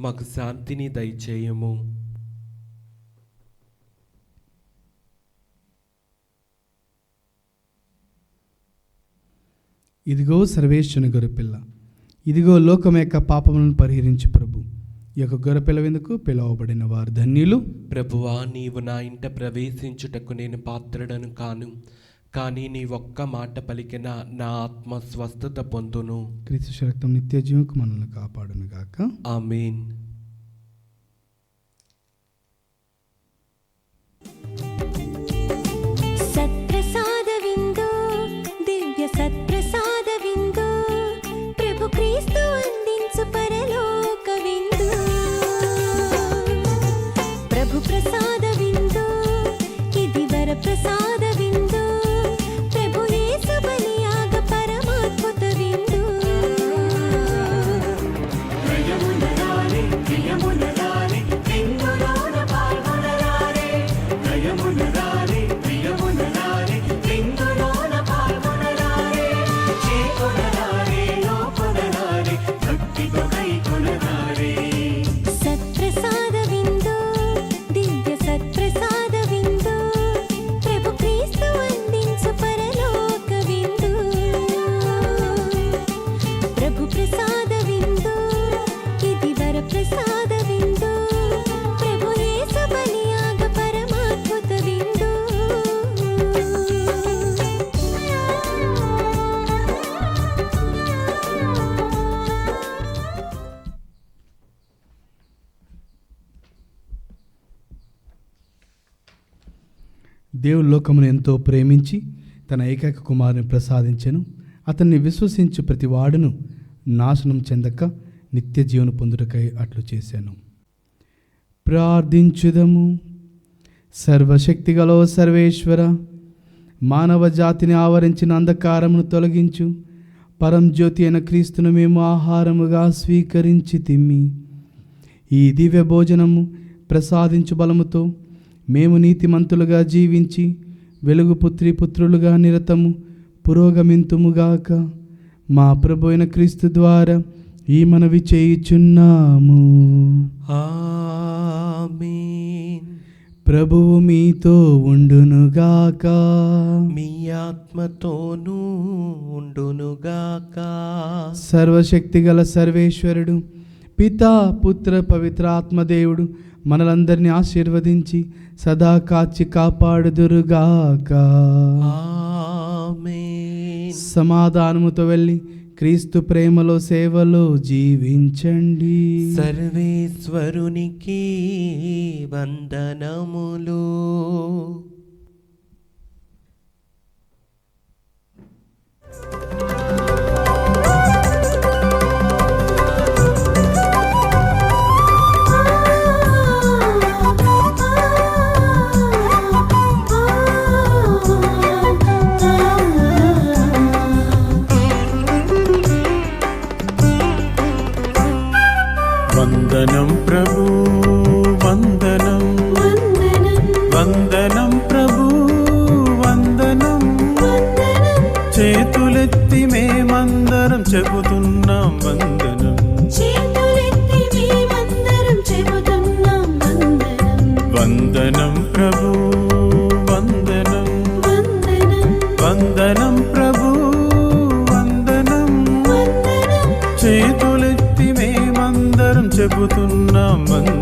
మాకు శాంతిని దయచేయము. ఇదిగో సర్వేశ్వరుని గొర్రెపిల్ల, ఇదిగో లోకం యొక్క పాపములను పరిహరించు ప్రభు. ఈ యొక్క గొర్రెపిల్ల విందుకు పిలువబడిన వారు ధన్యులు. ప్రభువా, నీవు నా ఇంట ప్రవేశించుటకు నేను పాత్రుడను కాను, కానీ నీ ఒక్క మాట పలికిన నా ఆత్మ స్వస్థత పొందును. క్రీస్తు రక్తం నిత్య జీవకు మనల్ని కాపాడును గాక. ఆమేన్. సత్ప్రసాదవిందు, దివ్య సత్ప్రసాదవిందు, ప్రభు క్రీస్తు అందించు పరలోక విందు. ప్రభు ప్రసాదవిందు, ఇది వర ప్రసాదవిందు, ప్రభు యేసు బలియాగ పరమాద్భుత విందు. నయమునరారే ప్రియమునరారే విందులోన పాల్గొనరారే. నయమునరారే ప్రియమునరారే విందులోన పాల్గొనరారే. చేకొనరారే లోకొనరారే భక్తితో కైకొనరారే. సత్ప్రసాదవిందు, దివ్య సత్ప్రసాదవిందు, ప్రభు క్రీస్తు అందించు పరలోక విందు. ప్రభు ప్రసాదవిందు, ఇది వర ప్రసాదవిందు, ప్రభు యేసు బలియాగ పరమాద్భుత విందు. దేవుడు లోకమును ఎంతో ప్రేమించి తన ఏకైక కుమారుని ప్రసాదించెను. అతన్ని విశ్వసించు ప్రతి వాడును నాశనం చెందక నిత్య జీవన పొందుటకై అట్లు చేశాను. ప్రార్థించుదము. సర్వశక్తిగల సర్వేశ్వర, మానవ జాతిని ఆవరించిన అంధకారమును తొలగించు పరంజ్యోతి అయిన క్రీస్తును మేము ఆహారముగా స్వీకరించి తిమ్మి ఈ దివ్య భోజనము ప్రసాదించు బలముతో మేము నీతిమంతులుగా జీవించి వెలుగు పుత్రులుగా నిరతము పురోగమింతుముగాక. మా ప్రభు అయిన క్రీస్తు ద్వారా ఈ మనవి చేయుచున్నాము. ఆమేన్. ప్రభువు మీతో ఉండునుగాక. మీ ఆత్మతోనూ ఉండునుగాక. సర్వశక్తిగల సర్వేశ్వరుడు పితా పుత్ర పవిత్ర ఆత్మదేవుడు మనలందరినీ ఆశీర్వదించి సదా కాచి కాపాడుదురుగాక. ఆమేన్. సమాధానముతో వెళ్ళి క్రీస్తు ప్రేమలో సేవలో జీవించండి. సర్వేశ్వరునికి వందనములు. వందనం ప్రభు, వందనం వందనం ప్రభు, వందనం. చేతులెత్తి మేమందరం చెబుతున్నాం వందనం. వందనం ప్రభు, వందనం వందనం ప్రభు, వందనం. చేతులెత్తి మేమందరం చెబుతున్నాం వందనం.